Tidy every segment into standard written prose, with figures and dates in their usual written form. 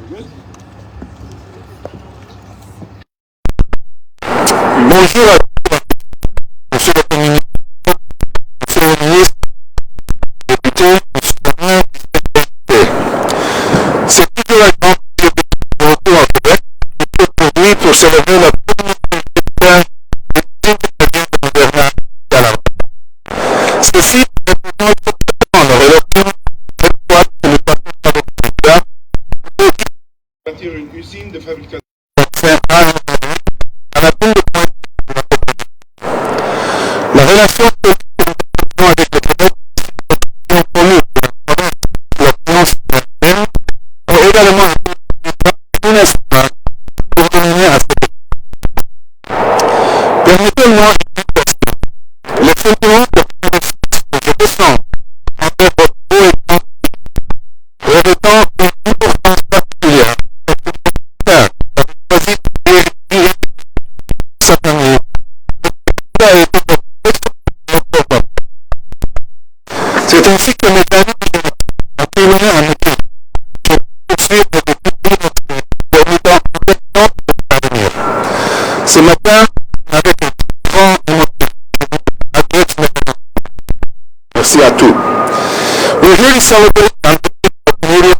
Bonjour à tous, monsieur le Premier ministre, monsieur le ministre, députés, citoyens, spectateurs. C'est toujours un grand plaisir de retour au Québec, aujourd'hui pour célébrer la première anniversaire du canadien de Moderna à la retraite. Ceci représente totalement la relation étroite que nous avons avec le Canada Bâtir une usine de fabrication. à la tombe de pointe de la compagnie. La relation que nous avons avec le Québec est pour nous, pour la province, la finance canadienne, mais également un national pour revenir à cette Permettez-moi une question. Le sentiment que je ressens envers votre beau et revêtant une importance particulière, parce que le Canada avait choisi de diriger cette année. A été votre programme. C'est ainsi que mes amis ont terminé en été. Je poursuis de découvrir notre permettant complètement de l'avenir. Ce matin, avec un grand émotion, je vous adresse mes remerciements. Merci à tous. We really celebrate and the Canadian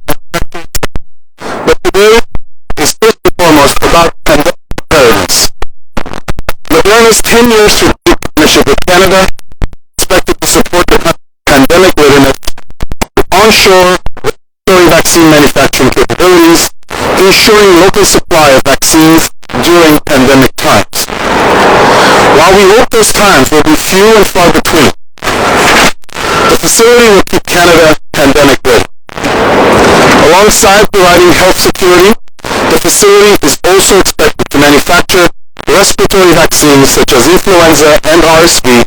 but today is first and foremost about pandemic preparedness. Moderna's 10 years to partnership with Canada expected to support the pandemic readiness with onshore respiratory vaccine manufacturing capabilities, ensuring local supply of vaccines during pandemic times. While we hope those times will be few and far between, the facility will keep Canada pandemic ready. Alongside providing health security, the facility is also expected to manufacture respiratory vaccines such as influenza and RSV,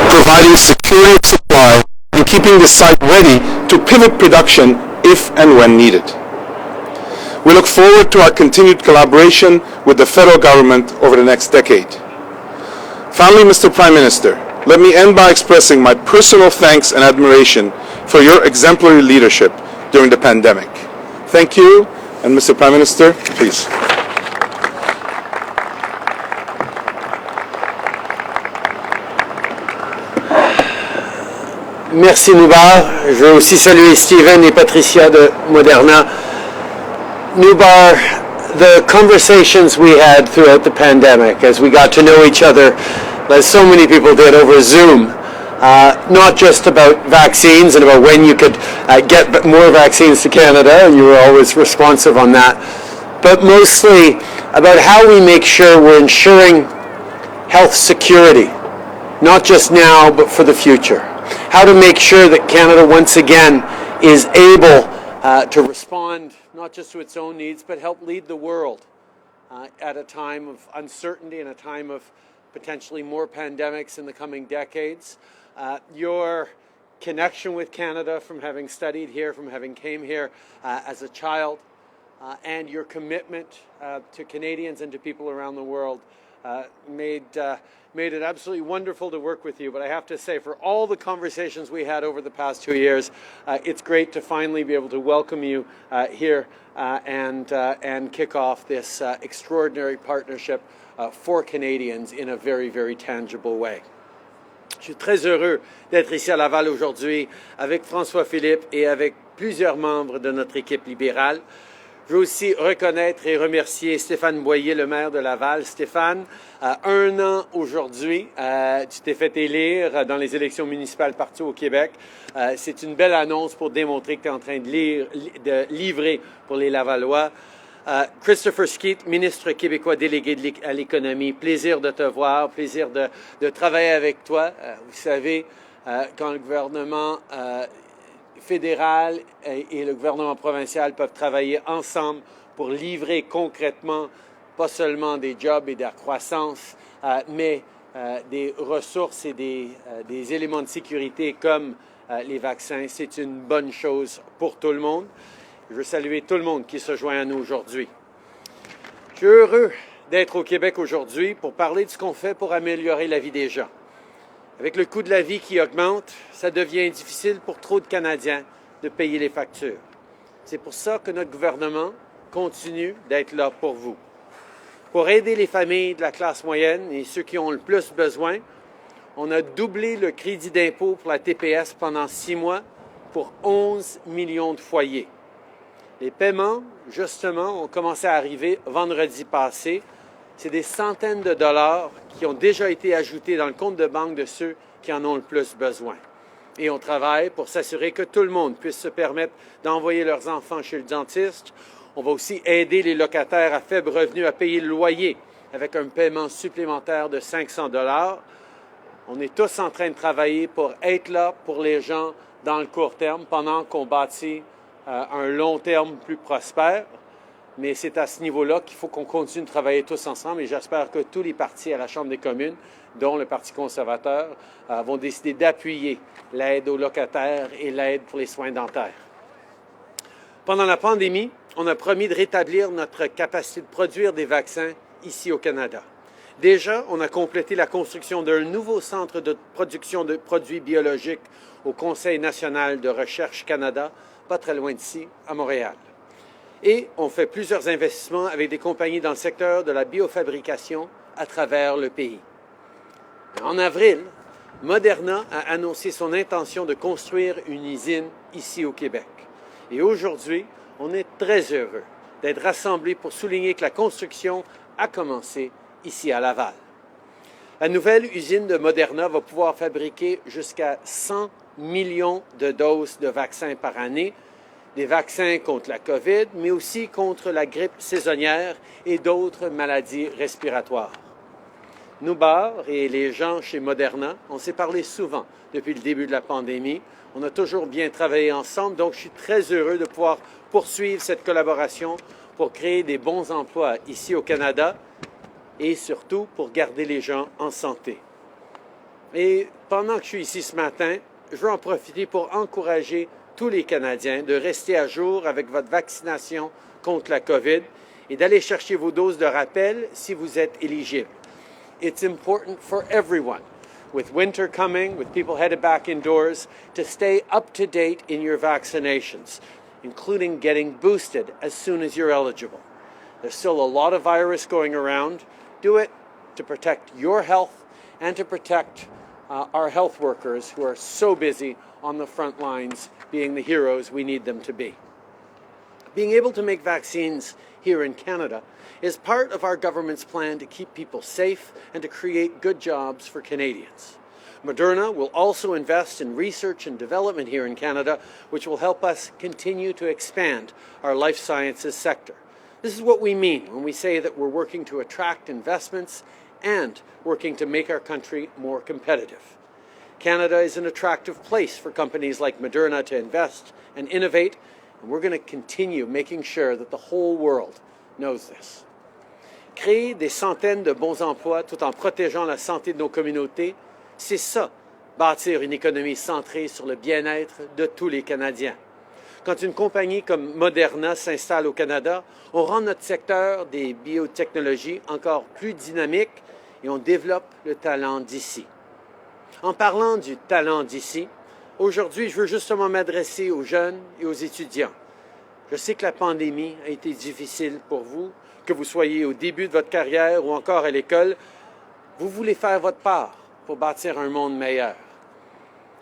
providing security of supply and keeping the site ready to pivot production if and when needed. We look forward to our continued collaboration with the federal government over the next decade. Finally, Mr. Prime Minister, let me end by expressing my personal thanks and admiration for your exemplary leadership during the pandemic. Thank you, and Mr. Prime Minister, please. Merci Noubar. Je veux aussi saluer Stephen et Patricia de Moderna. Noubar, the conversations we had throughout the pandemic as we got to know each other, as so many people did over Zoom, not just about vaccines and about when you could get more vaccines to Canada, and you were always responsive on that, but mostly about how we make sure we're ensuring health security, not just now, but for the future. How to make sure that Canada once again is able to respond not just to its own needs, but help lead the world at a time of uncertainty and a time of potentially more pandemics in the coming decades. Your connection with Canada from having studied here, from having came here as a child, and your commitment to Canadians and to people around the world made it absolutely wonderful to work with you. But I have to say, for all the conversations we had over the past 2 years, it's great to finally be able to welcome you here and kick off this extraordinary partnership for Canadians in a very, very tangible way. Je suis très heureux d'être ici à Laval aujourd'hui avec François Philippe et avec plusieurs membres de notre équipe libérale. Je veux aussi reconnaître et remercier Stéphane Boyer, le maire de Laval. Stéphane, 1 an aujourd'hui, tu t'es fait élire dans les élections municipales partout au Québec. C'est une belle annonce pour démontrer que tu es en train de livrer pour les Lavallois. Christopher Skeet, ministre québécois délégué à l'économie, plaisir de te voir, plaisir de travailler avec toi. Vous savez, quand le gouvernement fédéral et le gouvernement provincial peuvent travailler ensemble pour livrer concrètement, pas seulement des jobs et de la croissance, mais des ressources et des éléments de sécurité comme les vaccins. C'est une bonne chose pour tout le monde. Je veux saluer tout le monde qui se joint à nous aujourd'hui. Je suis heureux d'être au Québec aujourd'hui pour parler de ce qu'on fait pour améliorer la vie des gens. Avec le coût de la vie qui augmente, ça devient difficile pour trop de Canadiens de payer les factures. C'est pour ça que notre gouvernement continue d'être là pour vous. Pour aider les familles de la classe moyenne et ceux qui ont le plus besoin, on a doublé le crédit d'impôt pour la TPS pendant 6 mois pour 11 millions de foyers. Les paiements, justement, ont commencé à arriver vendredi passé. C'est des centaines de dollars qui ont déjà été ajoutés dans le compte de banque de ceux qui en ont le plus besoin. Et on travaille pour s'assurer que tout le monde puisse se permettre d'envoyer leurs enfants chez le dentiste. On va aussi aider les locataires à faible revenu à payer le loyer avec un paiement supplémentaire de 500 dollars. On est tous en train de travailler pour être là pour les gens dans le court terme pendant qu'on bâtit un long terme plus prospère. Mais c'est à ce niveau-là qu'il faut qu'on continue de travailler tous ensemble et j'espère que tous les partis à la Chambre des communes, dont le Parti conservateur, vont décider d'appuyer l'aide aux locataires et l'aide pour les soins dentaires. Pendant la pandémie, on a promis de rétablir notre capacité de produire des vaccins ici au Canada. Déjà, on a complété la construction d'un nouveau centre de production de produits biologiques au Conseil national de recherche Canada, pas très loin d'ici, à Montréal. Et on fait plusieurs investissements avec des compagnies dans le secteur de la biofabrication à travers le pays. En avril, Moderna a annoncé son intention de construire une usine ici au Québec. Et aujourd'hui, on est très heureux d'être rassemblés pour souligner que la construction a commencé ici à Laval. La nouvelle usine de Moderna va pouvoir fabriquer jusqu'à 100 millions de doses de vaccins par année, des vaccins contre la COVID, mais aussi contre la grippe saisonnière et d'autres maladies respiratoires. Nous, Barr et les gens chez Moderna, on s'est parlé souvent depuis le début de la pandémie. On a toujours bien travaillé ensemble, donc je suis très heureux de pouvoir poursuivre cette collaboration pour créer des bons emplois ici au Canada et surtout pour garder les gens en santé. Et pendant que je suis ici ce matin, je veux en profiter pour encourager tous les Canadiens de rester à jour avec votre vaccination contre la COVID et d'aller chercher vos doses de rappel si vous êtes éligible. It's important for everyone, with winter coming, with people headed back indoors, to stay up to date in your vaccinations, including getting boosted as soon as you're eligible. There's still a lot of virus going around. Do it to protect your health and to protect our health workers who are so busy on the front lines being the heroes we need them to be. Being able to make vaccines here in Canada is part of our government's plan to keep people safe and to create good jobs for Canadians. Moderna will also invest in research and development here in Canada, which will help us continue to expand our life sciences sector. This is what we mean when we say that we're working to attract investments and working to make our country more competitive. Canada is an attractive place for companies like Moderna to invest and innovate, and we're going to continue making sure that the whole world knows this. Créer des centaines de bons emplois tout en protégeant la santé de nos communautés, c'est ça, bâtir une économie centrée sur le bien-être de tous les Canadiens. Quand une compagnie comme Moderna s'installe au Canada, on rend notre secteur des biotechnologies encore plus dynamique et on développe le talent d'ici. En parlant du talent d'ici, aujourd'hui, je veux justement m'adresser aux jeunes et aux étudiants. Je sais que la pandémie a été difficile pour vous, que vous soyez au début de votre carrière ou encore à l'école. Vous voulez faire votre part pour bâtir un monde meilleur.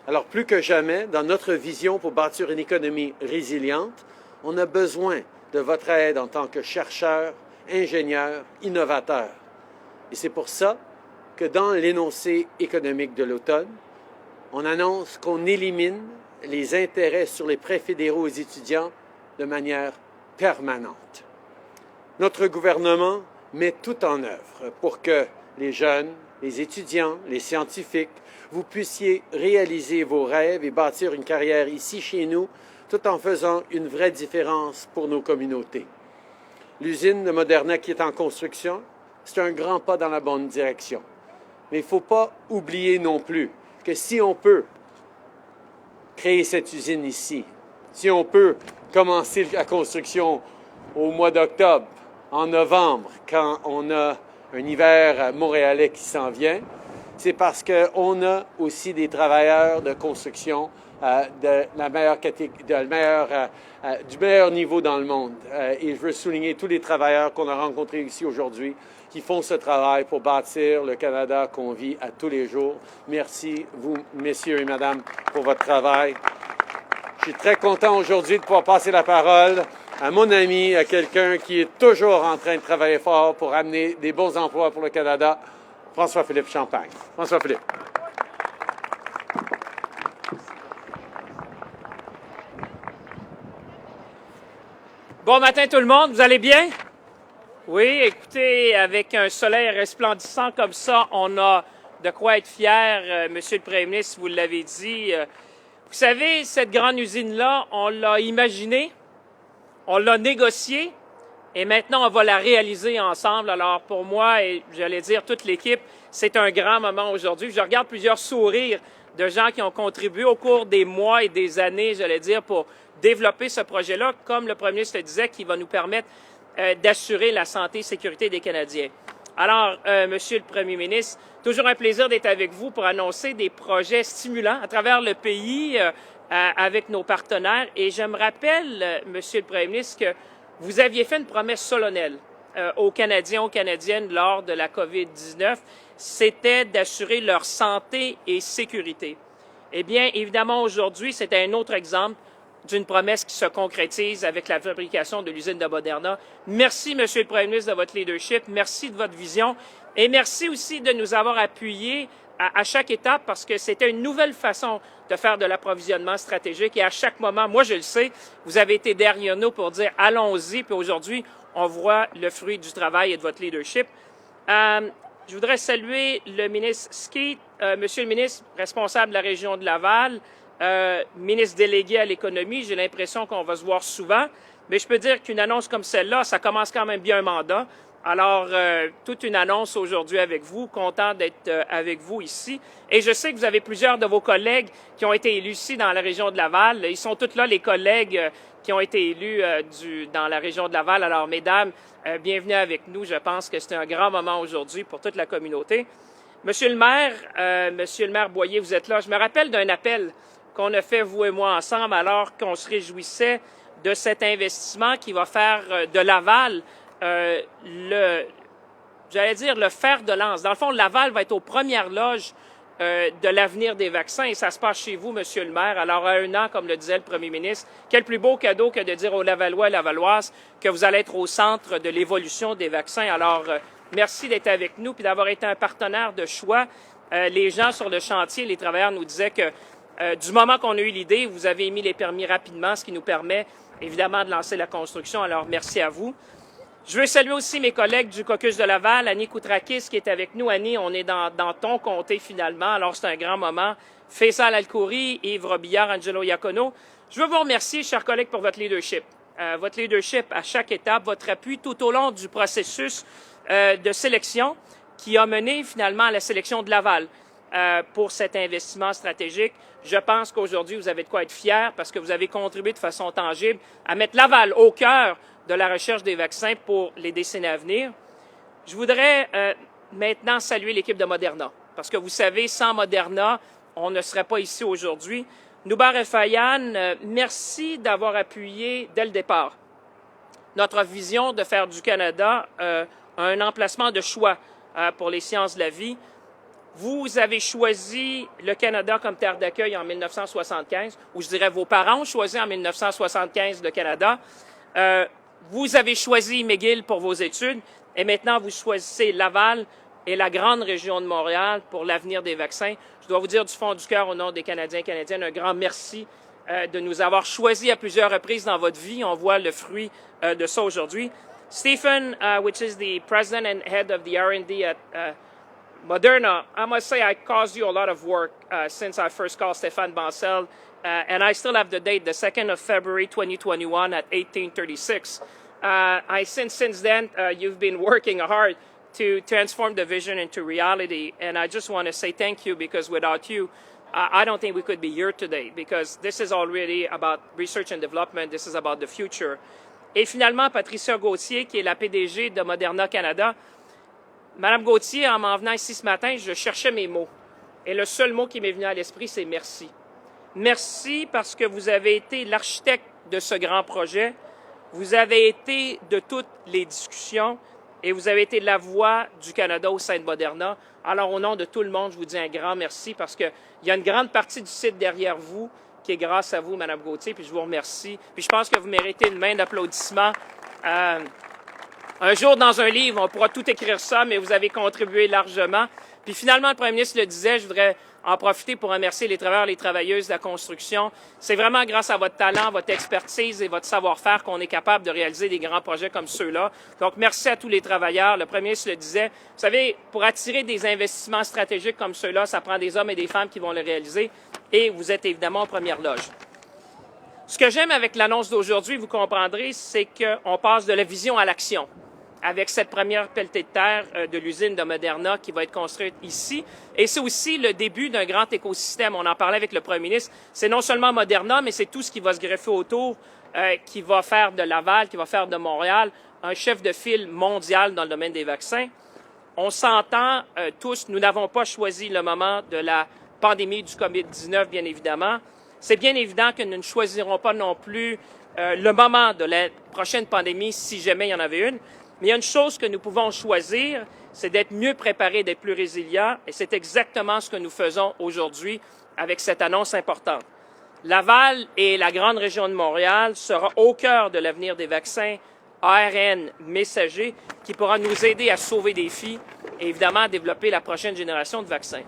Alors, plus que jamais, dans notre vision pour bâtir une économie résiliente, on a besoin de votre aide en tant que chercheurs, ingénieurs, innovateurs. Et c'est pour ça que dans l'énoncé économique de l'automne, on annonce qu'on élimine les intérêts sur les prêts fédéraux aux étudiants de manière permanente. Notre gouvernement met tout en œuvre pour que les jeunes, les étudiants, les scientifiques, vous puissiez réaliser vos rêves et bâtir une carrière ici chez nous, tout en faisant une vraie différence pour nos communautés. L'usine de Moderna qui est en construction, c'est un grand pas dans la bonne direction. Mais il ne faut pas oublier non plus que si on peut créer cette usine ici, si on peut commencer la construction au mois d'octobre, en novembre, quand on a un hiver montréalais qui s'en vient, c'est parce qu'on a aussi des travailleurs de construction du meilleur niveau dans le monde. Et je veux souligner tous les travailleurs qu'on a rencontrés ici aujourd'hui qui font ce travail pour bâtir le Canada qu'on vit à tous les jours. Merci, vous, messieurs et madame, pour votre travail. Je suis très content aujourd'hui de pouvoir passer la parole à mon ami, à quelqu'un qui est toujours en train de travailler fort pour amener des beaux emplois pour le Canada, François-Philippe Champagne. François-Philippe. Bon matin tout le monde, vous allez bien? Oui, écoutez, avec un soleil resplendissant comme ça, on a de quoi être fier. Monsieur le Premier ministre, vous l'avez dit. Vous savez, cette grande usine-là, on l'a imaginée, on l'a négociée, et maintenant on va la réaliser ensemble. Alors pour moi, et j'allais dire toute l'équipe, c'est un grand moment aujourd'hui. Je regarde plusieurs sourires de gens qui ont contribué au cours des mois et des années, j'allais dire, pour développer ce projet-là, comme le Premier ministre le disait, qui va nous permettre d'assurer la santé et sécurité des Canadiens. Alors, Monsieur le Premier ministre, toujours un plaisir d'être avec vous pour annoncer des projets stimulants à travers le pays avec nos partenaires. Et je me rappelle, Monsieur le Premier ministre, que vous aviez fait une promesse solennelle aux Canadiens, aux Canadiennes lors de la COVID-19, c'était d'assurer leur santé et sécurité. Eh bien, évidemment, aujourd'hui, c'est un autre exemple d'une promesse qui se concrétise avec la fabrication de l'usine de Moderna. Merci, Monsieur le Premier ministre, de votre leadership. Merci de votre vision. Et merci aussi de nous avoir appuyés à chaque étape parce que c'était une nouvelle façon de faire de l'approvisionnement stratégique. Et à chaque moment, moi, je le sais, vous avez été derrière nous pour dire allons-y. Puis aujourd'hui, on voit le fruit du travail et de votre leadership. Je voudrais saluer le ministre Skeet, Monsieur le ministre responsable de la région de Laval, ministre délégué à l'économie. J'ai l'impression qu'on va se voir souvent, mais je peux dire qu'une annonce comme celle-là, ça commence quand même bien un mandat. Alors, toute une annonce aujourd'hui avec vous, content d'être avec vous ici. Et je sais que vous avez plusieurs de vos collègues qui ont été élus ici dans la région de Laval. Ils sont tous là, les collègues qui ont été élus dans la région de Laval. Alors, mesdames, bienvenue avec nous. Je pense que c'est un grand moment aujourd'hui pour toute la communauté. Monsieur le maire Boyer, vous êtes là. Je me rappelle d'un appel qu'on a fait, vous et moi, ensemble, alors qu'on se réjouissait de cet investissement qui va faire de Laval le fer de lance. Dans le fond, Laval va être aux premières loges de l'avenir des vaccins et ça se passe chez vous, Monsieur le maire. Alors, à un an, comme le disait le Premier ministre, quel plus beau cadeau que de dire aux Lavallois et Lavalloises que vous allez être au centre de l'évolution des vaccins. Alors, merci d'être avec nous et d'avoir été un partenaire de choix. Les gens sur le chantier, les travailleurs nous disaient que du moment qu'on a eu l'idée, vous avez émis les permis rapidement, ce qui nous permet évidemment de lancer la construction. Alors, merci à vous. Je veux saluer aussi mes collègues du caucus de Laval, Annie Koutrakis qui est avec nous. Annie, on est dans ton comté finalement, alors c'est un grand moment. Faisal Alkouri, Yves Robillard, Angelo Iacono. Je veux vous remercier, chers collègues, pour votre leadership. Votre leadership à chaque étape, votre appui tout au long du processus de sélection qui a mené finalement à la sélection de Laval pour cet investissement stratégique. Je pense qu'aujourd'hui, vous avez de quoi être fiers parce que vous avez contribué de façon tangible à mettre Laval au cœur de la recherche des vaccins pour les décennies à venir. Je voudrais maintenant saluer l'équipe de Moderna, parce que vous savez, sans Moderna, on ne serait pas ici aujourd'hui. Noubar Effayan, merci d'avoir appuyé dès le départ notre vision de faire du Canada un emplacement de choix pour les sciences de la vie. Vous avez choisi le Canada comme terre d'accueil en 1975, ou je dirais vos parents ont choisi en 1975 le Canada. Vous avez choisi McGill pour vos études et maintenant vous choisissez Laval et la grande région de Montréal pour l'avenir des vaccins. Je dois vous dire du fond du cœur au nom des Canadiens et Canadiennes un grand merci de nous avoir choisis à plusieurs reprises dans votre vie. On voit le fruit de ça aujourd'hui. Stephen, which is the president and head of the R&D at Moderna, I must say I caused you a lot of work since I first called Stéphane Bancel. And I still have the date, the 2nd of February 2021 at 1836. Since then, you've been working hard to transform the vision into reality. And I just want to say thank you because without you, I don't think we could be here today because this is already about research and development. This is about the future. Et finalement, Patricia Gauthier, qui est la PDG de Moderna Canada. Madame Gauthier, en m'en venant ici ce matin, je cherchais mes mots. Et le seul mot qui m'est venu à l'esprit, c'est merci. Merci parce que vous avez été l'architecte de ce grand projet. Vous avez été de toutes les discussions et vous avez été la voix du Canada au sein de Moderna. Alors, au nom de tout le monde, je vous dis un grand merci parce qu'il y a une grande partie du site derrière vous qui est grâce à vous, Mme Gauthier, puis je vous remercie. Puis je pense que vous méritez une main d'applaudissement. Un jour, dans un livre, on pourra tout écrire ça, mais vous avez contribué largement. Puis finalement, le premier ministre le disait, je voudrais en profiter pour remercier les travailleurs et les travailleuses de la construction. C'est vraiment grâce à votre talent, votre expertise et votre savoir-faire qu'on est capable de réaliser des grands projets comme ceux-là. Donc, merci à tous les travailleurs. Le premier ministre le disait. Vous savez, pour attirer des investissements stratégiques comme ceux-là, ça prend des hommes et des femmes qui vont le réaliser. Et vous êtes évidemment en première loge. Ce que j'aime avec l'annonce d'aujourd'hui, vous comprendrez, c'est qu'on passe de la vision à l'action avec cette première pelletée de terre de l'usine de Moderna qui va être construite ici. Et c'est aussi le début d'un grand écosystème. On en parlait avec le premier ministre. C'est non seulement Moderna, mais c'est tout ce qui va se greffer autour, qui va faire de Laval, qui va faire de Montréal un chef de file mondial dans le domaine des vaccins. On s'entend tous, nous n'avons pas choisi le moment de la pandémie du COVID-19, bien évidemment. C'est bien évident que nous ne choisirons pas non plus le moment de la prochaine pandémie si jamais il y en avait une. Mais il y a une chose que nous pouvons choisir, c'est d'être mieux préparés, d'être plus résilients, et c'est exactement ce que nous faisons aujourd'hui avec cette annonce importante. Laval et la grande région de Montréal sera au cœur de l'avenir des vaccins ARN messagers qui pourra nous aider à sauver des vies et évidemment à développer la prochaine génération de vaccins.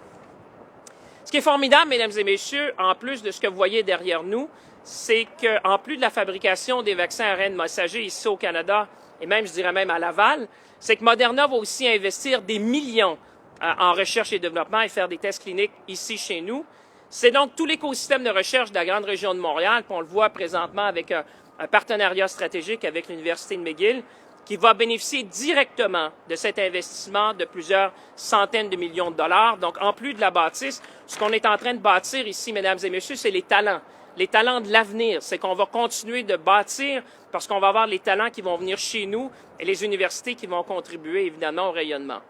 Ce qui est formidable, mesdames et messieurs, en plus de ce que vous voyez derrière nous, c'est qu'en plus de la fabrication des vaccins ARN messagers ici au Canada, et même, je dirais même à Laval, c'est que Moderna va aussi investir des millions en recherche et développement et faire des tests cliniques ici chez nous. C'est donc tout l'écosystème de recherche de la grande région de Montréal, puis on le voit présentement avec un partenariat stratégique avec l'Université de McGill, qui va bénéficier directement de cet investissement de plusieurs centaines de millions de dollars. Donc, en plus de la bâtisse, ce qu'on est en train de bâtir ici, mesdames et messieurs, c'est les talents de l'avenir. C'est qu'on va continuer de bâtir parce qu'on va avoir les talents qui vont venir chez nous et les universités qui vont contribuer évidemment au rayonnement.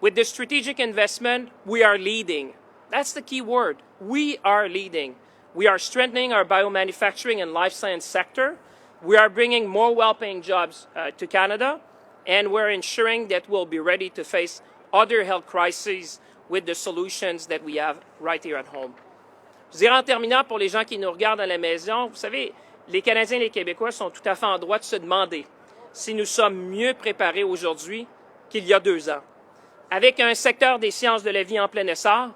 With the strategic investment, we are leading. That's the key word. We are leading. We are strengthening our biomanufacturing and life science sector. We are bringing more well-paying jobs to Canada, and we're ensuring that we'll be ready to face other health crises with the solutions that we have right here at home. Je dirais en terminant, pour les gens qui nous regardent à la maison, vous savez, les Canadiens et les Québécois sont tout à fait en droit de se demander si nous sommes mieux préparés aujourd'hui qu'il y a 2 ans. Avec un secteur des sciences de la vie en plein essor,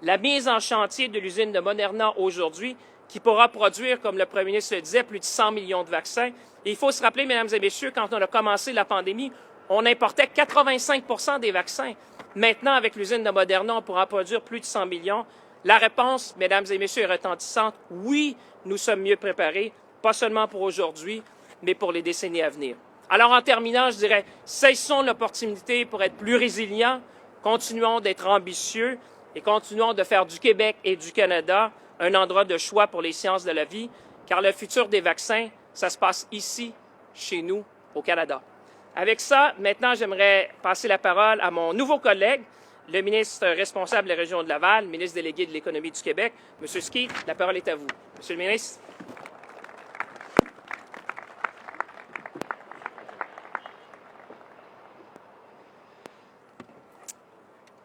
la mise en chantier de l'usine de Moderna aujourd'hui, qui pourra produire, comme le premier ministre le disait, plus de 100 millions de vaccins. Et il faut se rappeler, mesdames et messieurs, quand on a commencé la pandémie, on importait 85 % des vaccins. Maintenant, avec l'usine de Moderna, on pourra produire plus de 100 millions. La réponse, mesdames et messieurs, est retentissante. Oui, nous sommes mieux préparés, pas seulement pour aujourd'hui, mais pour les décennies à venir. Alors, en terminant, je dirais, saisissons l'opportunité pour être plus résilients, continuons d'être ambitieux et continuons de faire du Québec et du Canada un endroit de choix pour les sciences de la vie, car le futur des vaccins, ça se passe ici, chez nous, au Canada. Avec ça, maintenant, j'aimerais passer la parole à mon nouveau collègue, le ministre responsable de la région de Laval, ministre délégué de l'Économie du Québec. Monsieur Skeet, la parole est à vous. Monsieur le ministre.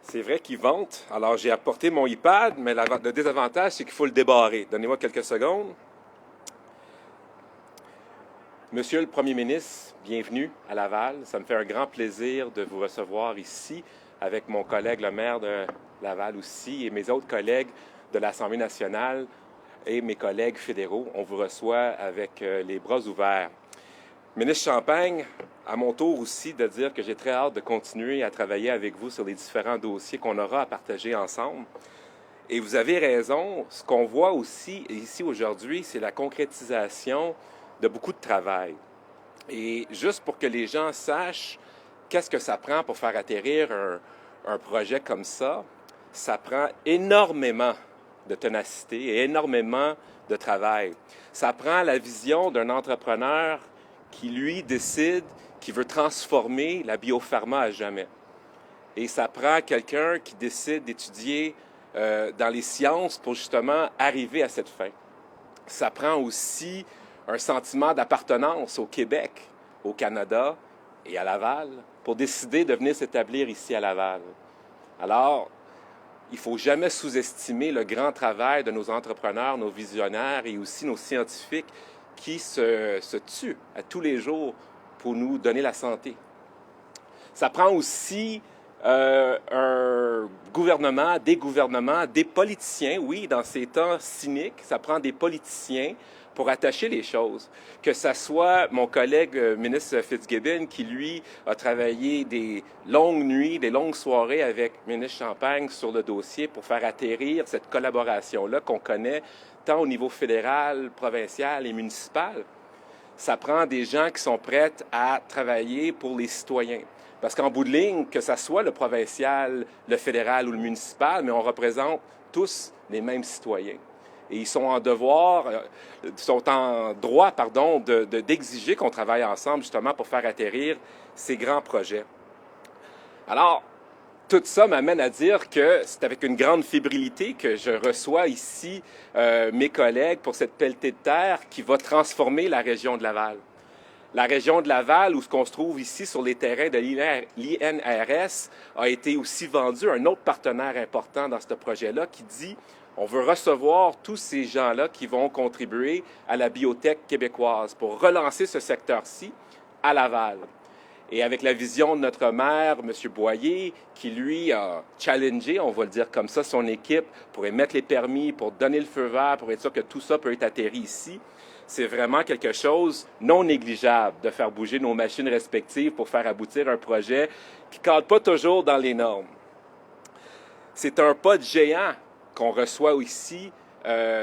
C'est vrai qu'il vente. Alors, j'ai apporté mon iPad, mais le désavantage, c'est qu'il faut le débarrer. Donnez-moi quelques secondes. Monsieur le Premier ministre, bienvenue à Laval. Ça me fait un grand plaisir de vous recevoir ici avec mon collègue le maire de Laval aussi et mes autres collègues de l'Assemblée nationale et mes collègues fédéraux. On vous reçoit avec les bras ouverts. Ministre Champagne, à mon tour aussi de dire que j'ai très hâte de continuer à travailler avec vous sur les différents dossiers qu'on aura à partager ensemble. Et vous avez raison, ce qu'on voit aussi ici aujourd'hui, c'est la concrétisation de beaucoup de travail. Et juste pour que les gens sachent qu'est-ce que ça prend pour faire atterrir un projet comme ça prend énormément de ténacité et énormément de travail. Ça prend la vision d'un entrepreneur qui, lui, décide qu'il veut transformer la biopharma à jamais. Et ça prend quelqu'un qui décide d'étudier dans les sciences pour justement arriver à cette fin. Ça prend aussi un sentiment d'appartenance au Québec, au Canada et à Laval pour décider de venir s'établir ici à Laval. Alors, il ne faut jamais sous-estimer le grand travail de nos entrepreneurs, nos visionnaires et aussi nos scientifiques qui se tuent à tous les jours pour nous donner la santé. Ça prend aussi un gouvernement, des politiciens, oui, dans ces temps cyniques, ça prend des politiciens pour attacher les choses. Que ce soit mon collègue ministre Fitzgibbon qui, lui, a travaillé des longues nuits, des longues soirées avec le ministre Champagne sur le dossier pour faire atterrir cette collaboration-là qu'on connaît tant au niveau fédéral, provincial et municipal. Ça prend des gens qui sont prêts à travailler pour les citoyens. Parce qu'en bout de ligne, que ce soit le provincial, le fédéral ou le municipal, mais on représente tous les mêmes citoyens. Et ils sont en droit, d'exiger qu'on travaille ensemble justement pour faire atterrir ces grands projets. Alors, tout ça m'amène à dire que c'est avec une grande fébrilité que je reçois ici mes collègues pour cette pelletée de terre qui va transformer la région de Laval. La région de Laval, où ce qu'on se trouve ici sur les terrains de l'INRS, a été aussi vendu à un autre partenaire important dans ce projet-là qui dit on veut recevoir tous ces gens-là qui vont contribuer à la biotech québécoise pour relancer ce secteur-ci à Laval. Et avec la vision de notre maire, M. Boyer, qui lui a challengé, on va le dire comme ça, son équipe pour émettre les permis, pour donner le feu vert, pour être sûr que tout ça peut être atterri ici, c'est vraiment quelque chose non négligeable de faire bouger nos machines respectives pour faire aboutir un projet qui ne cadre pas toujours dans les normes. C'est un pas de géant qu'on reçoit ici,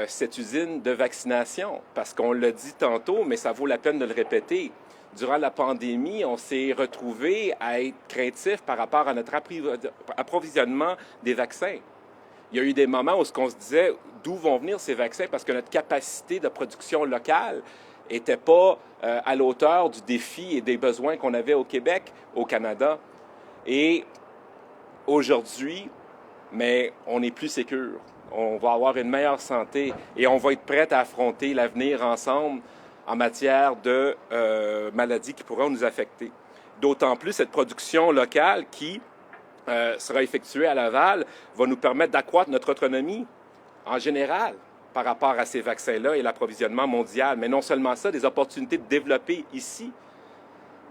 cette usine de vaccination, parce qu'on l'a dit tantôt, mais ça vaut la peine de le répéter. Durant la pandémie, on s'est retrouvé à être craintif par rapport à notre approvisionnement des vaccins. Il y a eu des moments où on se disait d'où vont venir ces vaccins parce que notre capacité de production locale n'était pas à la hauteur du défi et des besoins qu'on avait au Québec, au Canada. Et aujourd'hui, mais on est plus sécure. On va avoir une meilleure santé et on va être prêt à affronter l'avenir ensemble en matière de maladies qui pourront nous affecter. D'autant plus cette production locale qui sera effectuée à Laval va nous permettre d'accroître notre autonomie en général par rapport à ces vaccins-là et l'approvisionnement mondial. Mais non seulement ça, des opportunités de développer ici.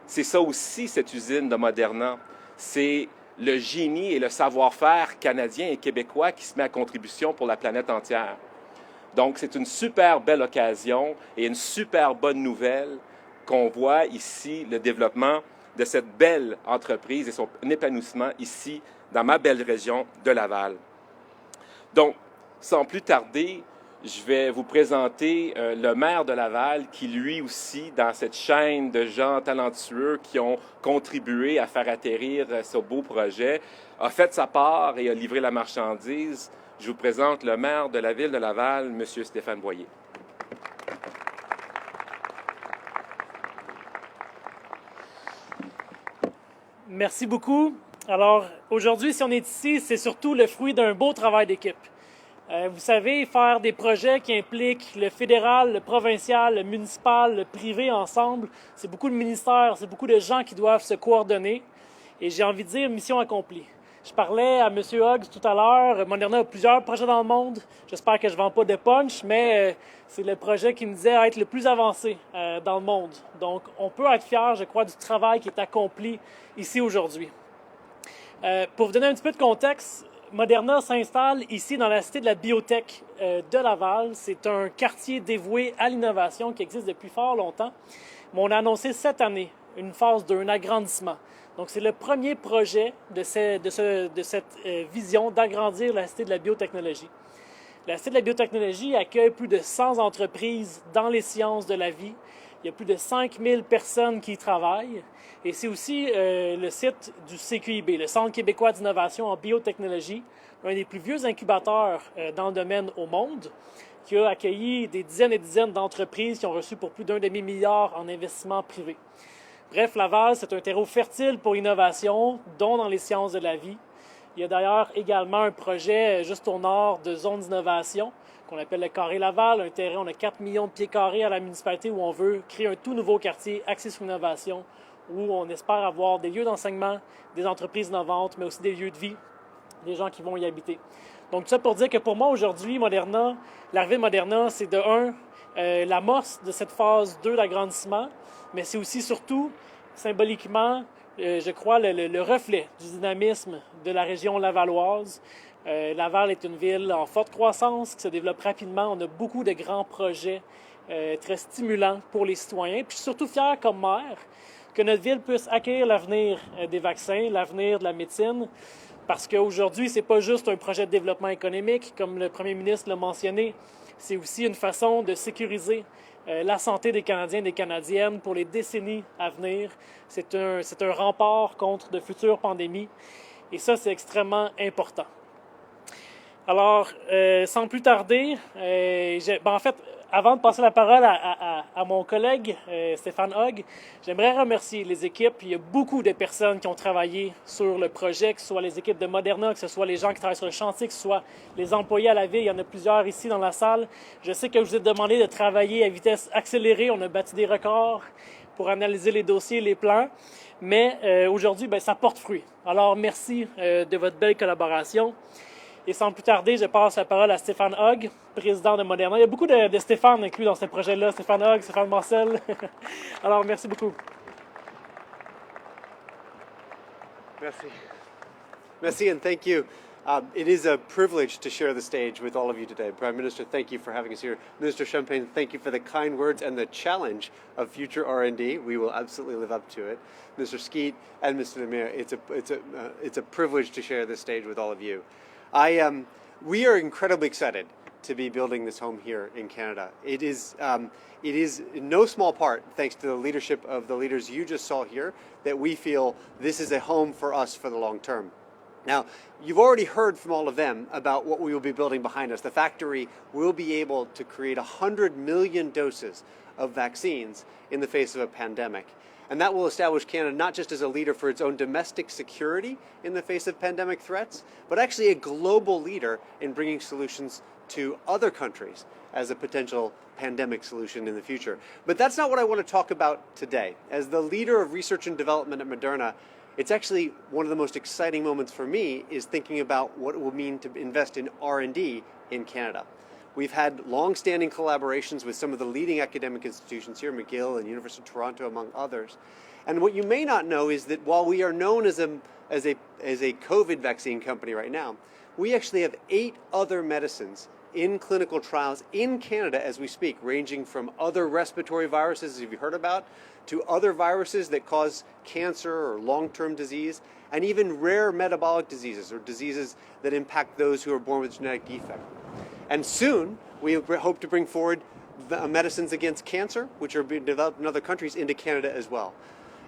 C'est ça aussi, cette usine de Moderna. C'est le génie et le savoir-faire canadien et québécois qui se met à contribution pour la planète entière. Donc, c'est une super belle occasion et une super bonne nouvelle qu'on voit ici le développement de cette belle entreprise et son épanouissement ici, dans ma belle région de Laval. Donc, sans plus tarder, je vais vous présenter le maire de Laval qui, lui aussi, dans cette chaîne de gens talentueux qui ont contribué à faire atterrir ce beau projet, a fait sa part et a livré la marchandise. Je vous présente le maire de la ville de Laval, M. Stéphane Boyer. Merci beaucoup. Alors, aujourd'hui, si on est ici, c'est surtout le fruit d'un beau travail d'équipe. Vous savez, faire des projets qui impliquent le fédéral, le provincial, le municipal, le privé ensemble, c'est beaucoup de ministères, c'est beaucoup de gens qui doivent se coordonner. Et j'ai envie de dire mission accomplie. Je parlais à M. Huggs tout à l'heure. Moderna a plusieurs projets dans le monde. J'espère que je ne vends pas de punch, mais c'est le projet qui me disait être le plus avancé dans le monde. Donc, on peut être fier, je crois, du travail qui est accompli ici aujourd'hui. Pour vous donner un petit peu de contexte, Moderna s'installe ici dans la cité de la biotech de Laval. C'est un quartier dévoué à l'innovation qui existe depuis fort longtemps. Mais on a annoncé cette année une phase d'un agrandissement. Donc, c'est le premier projet de cette vision d'agrandir la Cité de la biotechnologie. La Cité de la biotechnologie accueille plus de 100 entreprises dans les sciences de la vie. Il y a plus de 5000 personnes qui y travaillent. Et c'est aussi le site du CQIB, le Centre québécois d'innovation en biotechnologie, un des plus vieux incubateurs dans le domaine au monde, qui a accueilli des dizaines et dizaines d'entreprises qui ont reçu pour plus d'1 demi-milliard en investissement privé. Bref, Laval, c'est un terreau fertile pour l'innovation, dont dans les sciences de la vie. Il y a d'ailleurs également un projet juste au nord de zone d'innovation qu'on appelle le Carré Laval, un terrain, on a 4 millions de pieds carrés à la municipalité où on veut créer un tout nouveau quartier axé sur l'innovation, où on espère avoir des lieux d'enseignement, des entreprises innovantes, mais aussi des lieux de vie, des gens qui vont y habiter. Donc, tout ça pour dire que pour moi, aujourd'hui, Moderna, l'arrivée de Moderna, c'est de l'amorce de cette phase 2 d'agrandissement, mais c'est aussi surtout, symboliquement, je crois, le reflet du dynamisme de la région lavalloise. Laval est une ville en forte croissance qui se développe rapidement. On a beaucoup de grands projets très stimulants pour les citoyens. Puis je suis surtout fier comme maire que notre ville puisse accueillir l'avenir des vaccins, l'avenir de la médecine, parce qu'aujourd'hui, ce n'est pas juste un projet de développement économique, comme le premier ministre l'a mentionné, c'est aussi une façon de sécuriser la santé des Canadiens et des Canadiennes pour les décennies à venir. C'est un rempart contre de futures pandémies et ça, c'est extrêmement important. Alors, sans plus tarder, en fait, avant de passer la parole à mon collègue Stéphane Hogg, j'aimerais remercier les équipes. Il y a beaucoup de personnes qui ont travaillé sur le projet, que ce soit les équipes de Moderna, que ce soit les gens qui travaillent sur le chantier, que ce soit les employés à la ville. Il y en a plusieurs ici dans la salle. Je sais que je vous ai demandé de travailler à vitesse accélérée. On a battu des records pour analyser les dossiers, les plans. Mais aujourd'hui, ça porte fruit. Alors, merci de votre belle collaboration. Et sans plus tarder, je passe la parole à Stéphane Hogg, président de Moderna. Il y a beaucoup de Stéphane inclus dans ce projet-là. Stéphane Hogg, Stéphane Marcel. Alors, merci beaucoup. Merci. Merci and thank you. It is a privilege to share the stage with all of you today. Prime Minister, thank you for having us here. Minister Champagne, thank you for the kind words and the challenge of future R&D. We will absolutely live up to it. Mr. Skeet and Mr. Lemire, it's a privilege to share this stage with all of you. We are incredibly excited to be building this home here in Canada. It is in no small part thanks to the leadership of the leaders you just saw here that we feel this is a home for us for the long term. Now, you've already heard from all of them about what we will be building behind us. The factory will be able to create 100 million doses of vaccines in the face of a pandemic. And that will establish Canada not just as a leader for its own domestic security in the face of pandemic threats, but actually a global leader in bringing solutions to other countries as a potential pandemic solution in the future. But that's not what I want to talk about today. As the leader of research and development at Moderna, it's actually one of the most exciting moments for me is thinking about what it will mean to invest in R&D in Canada. We've had long-standing collaborations with some of the leading academic institutions here, McGill and University of Toronto, among others. And what you may not know is that while we are known as a COVID vaccine company right now, we actually have 8 other medicines in clinical trials in Canada as we speak, ranging from other respiratory viruses, as you've heard about, to other viruses that cause cancer or long-term disease, and even rare metabolic diseases or diseases that impact those who are born with genetic defect. And soon, we hope to bring forward the medicines against cancer, which are being developed in other countries, into Canada as well.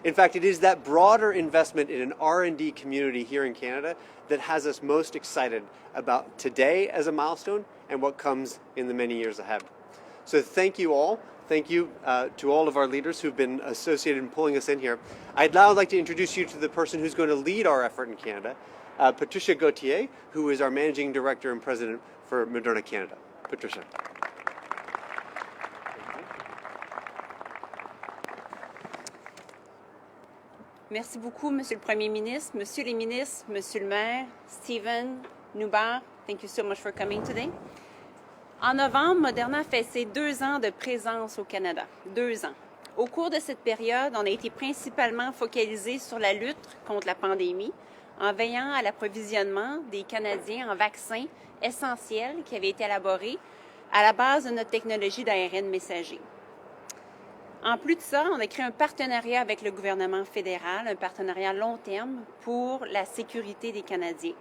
In fact, it is that broader investment in an R&D community here in Canada that has us most excited about today as a milestone and what comes in the many years ahead. So thank you all. Thank you to all of our leaders who've been associated in pulling us in here. I'd now like to introduce you to the person who's going to lead our effort in Canada, Patricia Gauthier, who is our Managing Director and President for Moderna Canada. Patricia. Merci beaucoup, Monsieur le Premier ministre, Monsieur les ministres, Monsieur le maire, Stephen, Nubar, thank you so much for coming today. En novembre, Moderna fait ses 2 ans de présence au Canada. 2 ans. Au cours de cette période, on a été principalement focalisé sur la lutte contre la pandémie, en veillant à l'approvisionnement des Canadiens en vaccins essentiels qui avaient été élaborés à la base de notre technologie d'ARN messager. En plus de ça, on a créé un partenariat avec le gouvernement fédéral, un partenariat long terme pour la sécurité des Canadiens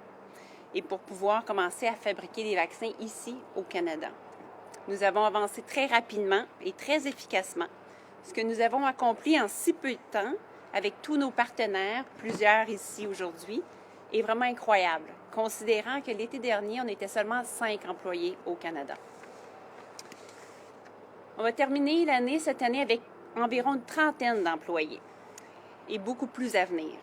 et pour pouvoir commencer à fabriquer des vaccins ici au Canada. Nous avons avancé très rapidement et très efficacement. Ce que nous avons accompli en si peu de temps avec tous nos partenaires, plusieurs ici aujourd'hui, est vraiment incroyable, considérant que l'été dernier, on était seulement 5 employés au Canada. On va terminer l'année cette année avec environ une 30aine d'employés et beaucoup plus à venir.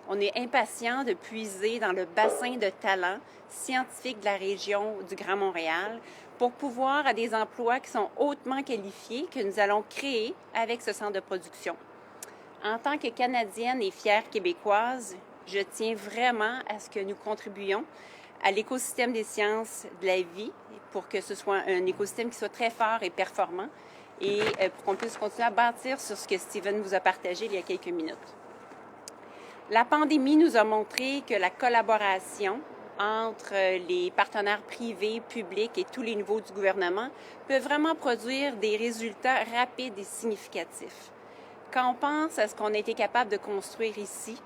On est impatient de puiser dans le bassin de talents scientifiques de la région du Grand Montréal pour pouvoir à des emplois qui sont hautement qualifiés que nous allons créer avec ce centre de production. En tant que Canadienne et fière Québécoise, je tiens vraiment à ce que nous contribuions à l'écosystème des sciences de la vie pour que ce soit un écosystème qui soit très fort et performant et pour qu'on puisse continuer à bâtir sur ce que Steven vous a partagé il y a quelques minutes. La pandémie nous a montré que la collaboration entre les partenaires privés, publics et tous les niveaux du gouvernement peut vraiment produire des résultats rapides et significatifs. Quand on pense à ce qu'on a été capable de construire ici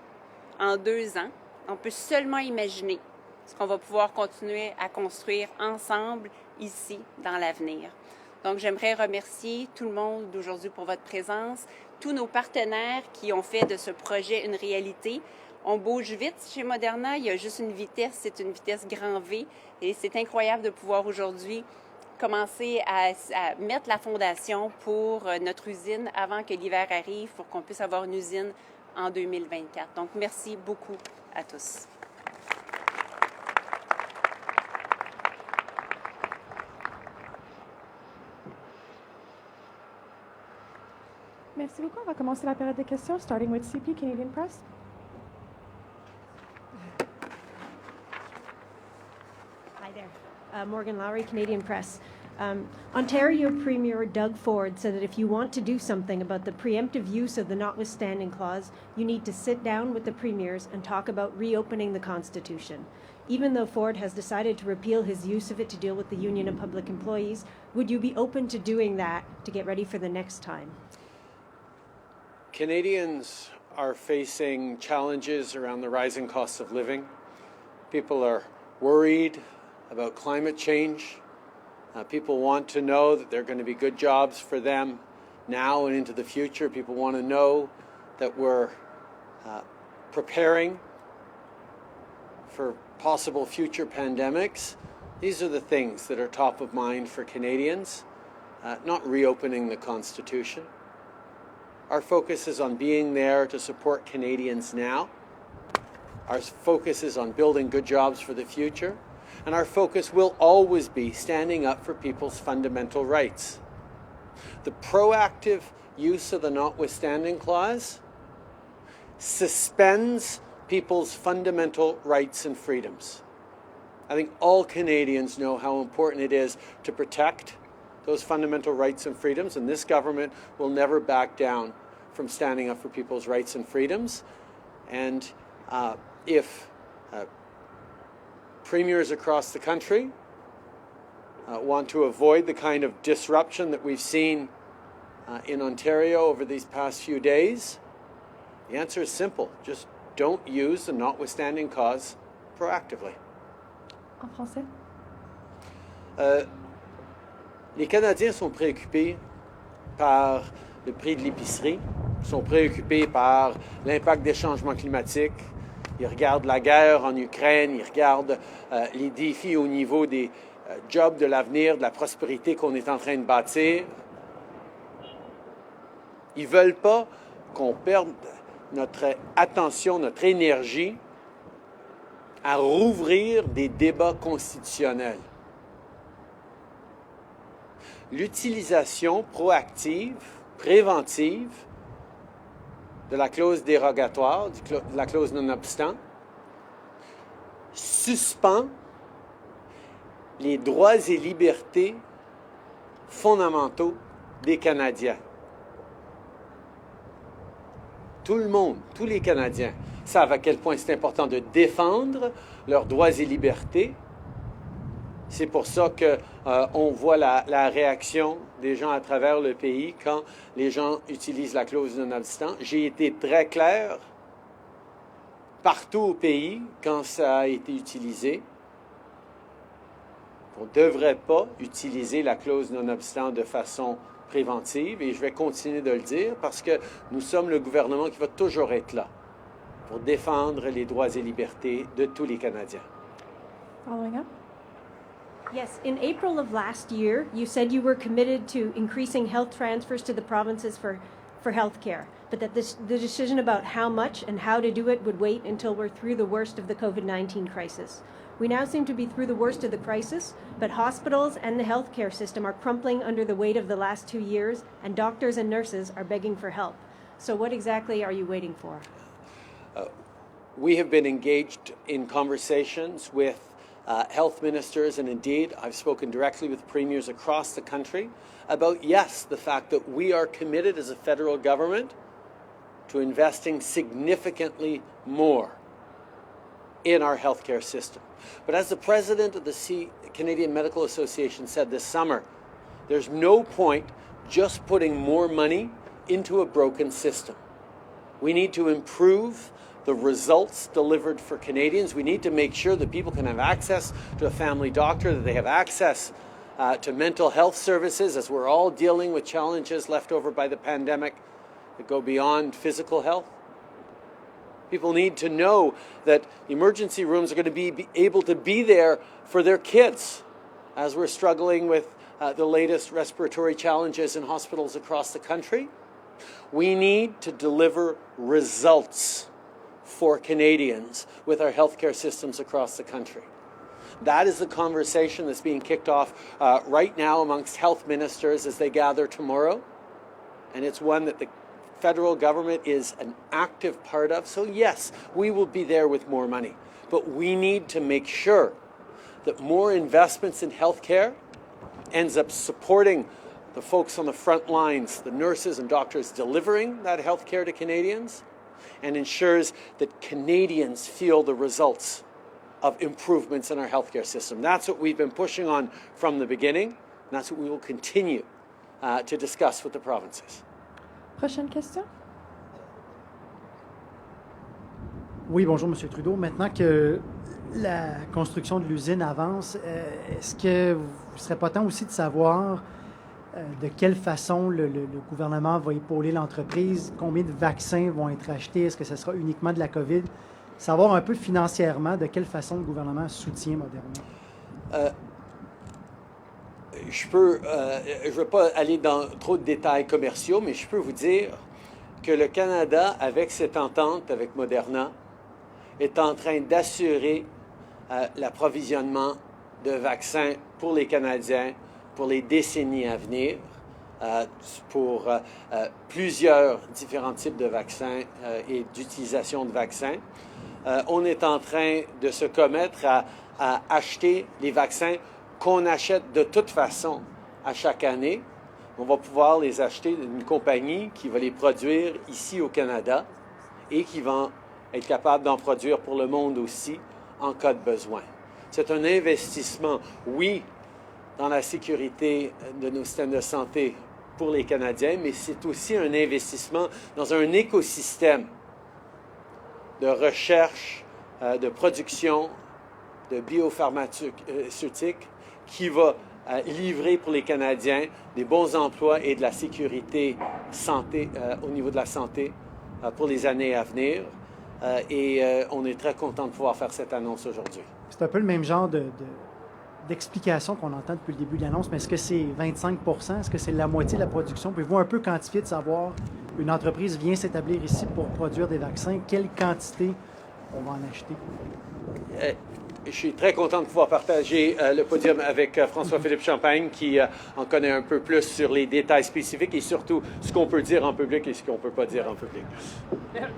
en 2 ans, on peut seulement imaginer ce qu'on va pouvoir continuer à construire ensemble ici dans l'avenir. Donc, j'aimerais remercier tout le monde d'aujourd'hui pour votre présence, tous nos partenaires qui ont fait de ce projet une réalité. On bouge vite chez Moderna, il y a juste une vitesse, c'est une vitesse grand V. Et c'est incroyable de pouvoir aujourd'hui commencer à mettre la fondation pour notre usine avant que l'hiver arrive, pour qu'on puisse avoir une usine en 2024. Donc, merci beaucoup à tous. Merci beaucoup. On va commencer la période de questions, starting with CP, Canadian Press. Hi there. Morgan Lowry, Canadian Press. Ontario Premier Doug Ford said that if you want to do something about the preemptive use of the notwithstanding clause, you need to sit down with the premiers and talk about reopening the Constitution. Even though Ford has decided to repeal his use of it to deal with the Union of Public Employees, would you be open to doing that to get ready for the next time? Canadians are facing challenges around the rising cost of living. People are worried about climate change. People want to know that there are going to be good jobs for them now and into the future. People want to know that we're preparing for possible future pandemics. These are the things that are top of mind for Canadians, not reopening the Constitution. Our focus is on being there to support Canadians now. Our focus is on building good jobs for the future. And our focus will always be standing up for people's fundamental rights. The proactive use of the notwithstanding clause suspends people's fundamental rights and freedoms. I think all Canadians know how important it is to protect those fundamental rights and freedoms, and this government will never back down from standing up for people's rights and freedoms. And if premiers across the country want to avoid the kind of disruption that we've seen in Ontario over these past few days, the answer is simple. Just don't use the notwithstanding clause proactively. En français. Les Canadiens sont préoccupés par le prix de l'épicerie, sont préoccupés par l'impact des changements climatiques. Ils regardent la guerre en Ukraine, ils regardent les défis au niveau des jobs de l'avenir, de la prospérité qu'on est en train de bâtir. Ils ne veulent pas qu'on perde notre attention, notre énergie à rouvrir des débats constitutionnels. L'utilisation proactive, préventive de la clause dérogatoire, de la clause non-obstant, suspend les droits et libertés fondamentaux des Canadiens. Tout le monde, tous les Canadiens savent à quel point c'est important de défendre leurs droits et libertés. C'est pour ça qu'on voit la réaction des gens à travers le pays quand les gens utilisent la clause non-obstant. J'ai été très clair partout au pays quand ça a été utilisé. On ne devrait pas utiliser la clause non-obstant de façon préventive et je vais continuer de le dire parce que nous sommes le gouvernement qui va toujours être là pour défendre les droits et libertés de tous les Canadiens. Following up. Yes, in April of last year, you said you were committed to increasing health transfers to the provinces for for health care, but that the decision about how much and how to do it would wait until we're through the worst of the COVID-19 crisis. We now seem to be through the worst of the crisis, but hospitals and the healthcare system are crumpling under the weight of the last 2 years, and doctors and nurses are begging for help. So what exactly are you waiting for? We have been engaged in conversations with health ministers, and indeed I've spoken directly with premiers across the country about, yes, the fact that we are committed as a federal government to investing significantly more in our healthcare system. But as the president of the Canadian Medical Association said this summer, there's no point just putting more money into a broken system. We need to improve the results delivered for Canadians. We need to make sure that people can have access to a family doctor, that they have access to mental health services, as we're all dealing with challenges left over by the pandemic that go beyond physical health. People need to know that emergency rooms are going to be able to be there for their kids as we're struggling with the latest respiratory challenges in hospitals across the country. We need to deliver results for Canadians with our healthcare systems across the country. That is the conversation that's being kicked off right now amongst health ministers as they gather tomorrow. And it's one that the federal government is an active part of. So yes, we will be there with more money. But we need to make sure that more investments in healthcare ends up supporting the folks on the front lines, the nurses and doctors delivering that healthcare to Canadians, and ensures that Canadians feel the results of improvements in our healthcare system. That's what we've been pushing on from the beginning, and that's what we will continue to discuss with the provinces. Prochaine question. Oui, bonjour, M. Trudeau. Maintenant que la construction de l'usine avance, est-ce que vous ne serait pas temps aussi de savoir de quelle façon le gouvernement va épauler l'entreprise, combien de vaccins vont être achetés, est-ce que ce sera uniquement de la COVID? Savoir un peu financièrement de quelle façon le gouvernement soutient Moderna. Je ne veux pas aller dans trop de détails commerciaux, mais je peux vous dire que le Canada, avec cette entente avec Moderna, est en train d'assurer l'approvisionnement de vaccins pour les Canadiens pour les décennies à venir, pour plusieurs différents types de vaccins et d'utilisation de vaccins. On est en train de se commettre à acheter les vaccins qu'on achète de toute façon à chaque année. On va pouvoir les acheter d'une compagnie qui va les produire ici au Canada et qui va être capable d'en produire pour le monde aussi en cas de besoin. C'est un investissement, oui, dans la sécurité de nos systèmes de santé pour les Canadiens, mais c'est aussi un investissement dans un écosystème de recherche, de production, de biopharmaceutiques qui va livrer pour les Canadiens des bons emplois et de la sécurité santé, au niveau de la santé pour les années à venir. On est très content de pouvoir faire cette annonce aujourd'hui. C'est un peu le même genre d'explication qu'on entend depuis le début de l'annonce, mais est-ce que c'est 25 %? Est-ce que c'est la moitié de la production? Pouvez-vous un peu quantifier de savoir, une entreprise vient s'établir ici pour produire des vaccins, quelle quantité on va en acheter? Je suis très content de pouvoir partager le podium avec François-Philippe Champagne qui en connaît un peu plus sur les détails spécifiques et surtout ce qu'on peut dire en public et ce qu'on ne peut pas dire en public.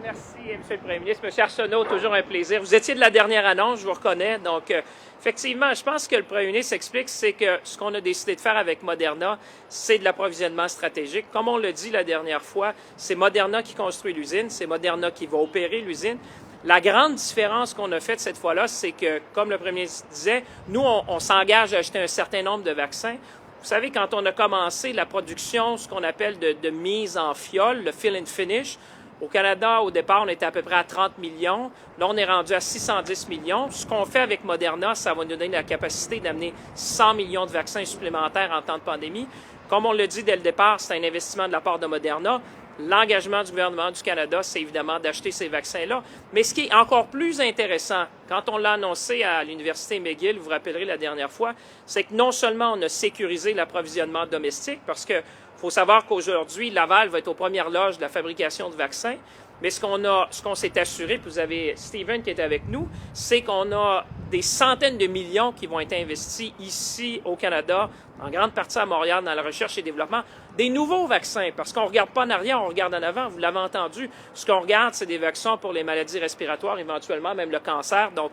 Merci, M. le Premier ministre. M. Arsenault, toujours un plaisir. Vous étiez de la dernière annonce, je vous reconnais. Donc, effectivement, je pense que le Premier ministre explique, c'est que ce qu'on a décidé de faire avec Moderna, c'est de l'approvisionnement stratégique. Comme on l'a dit la dernière fois, c'est Moderna qui construit l'usine, c'est Moderna qui va opérer l'usine. La grande différence qu'on a faite cette fois-là, c'est que, comme le Premier ministre disait, nous, on s'engage à acheter un certain nombre de vaccins. Vous savez, quand on a commencé la production, ce qu'on appelle de mise en fiole, le fill and finish, au Canada, au départ, on était à peu près à 30 millions. Là, on est rendu à 610 millions. Ce qu'on fait avec Moderna, ça va nous donner la capacité d'amener 100 millions de vaccins supplémentaires en temps de pandémie. Comme on l'a dit dès le départ, c'est un investissement de la part de Moderna. L'engagement du gouvernement du Canada, c'est évidemment d'acheter ces vaccins-là. Mais ce qui est encore plus intéressant, quand on l'a annoncé à l'Université McGill, vous vous rappellerez la dernière fois, c'est que non seulement on a sécurisé l'approvisionnement domestique, parce que Il faut savoir qu'aujourd'hui, Laval va être aux premières loges de la fabrication de vaccins. Mais ce qu'on s'est assuré, puis vous avez Stephen qui est avec nous, c'est qu'on a des centaines de millions qui vont être investis ici au Canada, en grande partie à Montréal, dans la recherche et développement, des nouveaux vaccins, parce qu'on ne regarde pas en arrière, on regarde en avant, vous l'avez entendu. Ce qu'on regarde, c'est des vaccins pour les maladies respiratoires, éventuellement même le cancer. Donc,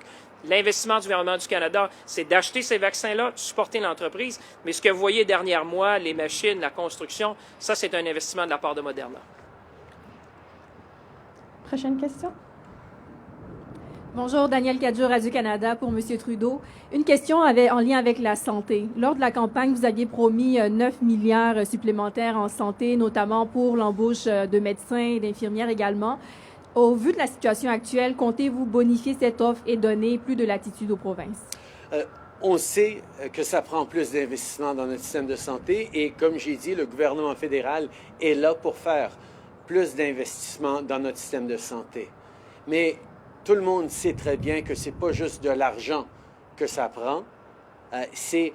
l'investissement du gouvernement du Canada, c'est d'acheter ces vaccins-là, de supporter l'entreprise. Mais ce que vous voyez derrière moi, les machines, la construction, ça, c'est un investissement de la part de Moderna. Prochaine question. Bonjour, Daniel Cadjur, Radio-Canada pour M. Trudeau. Une question en lien avec la santé. Lors de la campagne, vous aviez promis 9 milliards supplémentaires en santé, notamment pour l'embauche de médecins et d'infirmières également. Au vu de la situation actuelle, comptez-vous bonifier cette offre et donner plus de latitude aux provinces? On sait que ça prend plus d'investissement dans notre système de santé et, comme j'ai dit, le gouvernement fédéral est là pour faire plus d'investissement dans notre système de santé. Mais tout le monde sait très bien que ce n'est pas juste de l'argent que ça prend, c'est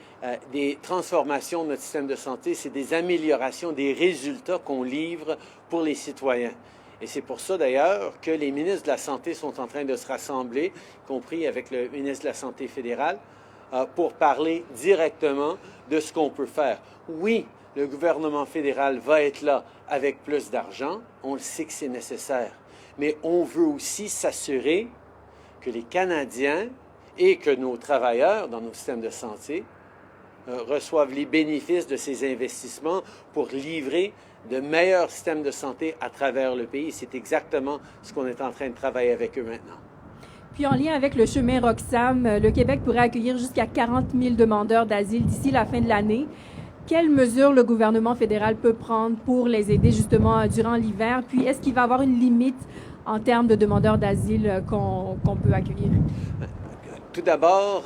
des transformations de notre système de santé, c'est des améliorations des résultats qu'on livre pour les citoyens. Et c'est pour ça, d'ailleurs, que les ministres de la Santé sont en train de se rassembler, y compris avec le ministre de la Santé fédéral, pour parler directement de ce qu'on peut faire. Oui, le gouvernement fédéral va être là avec plus d'argent, on le sait que c'est nécessaire, mais on veut aussi s'assurer que les Canadiens et que nos travailleurs dans nos systèmes de santé reçoivent les bénéfices de ces investissements pour livrer de meilleurs systèmes de santé à travers le pays. C'est exactement ce qu'on est en train de travailler avec eux maintenant. Puis en lien avec le chemin Roxham, le Québec pourrait accueillir jusqu'à 40 000 demandeurs d'asile d'ici la fin de l'année. Quelles mesures le gouvernement fédéral peut prendre pour les aider justement durant l'hiver? Puis est-ce qu'il va y avoir une limite en termes de demandeurs d'asile qu'on peut accueillir? Tout d'abord,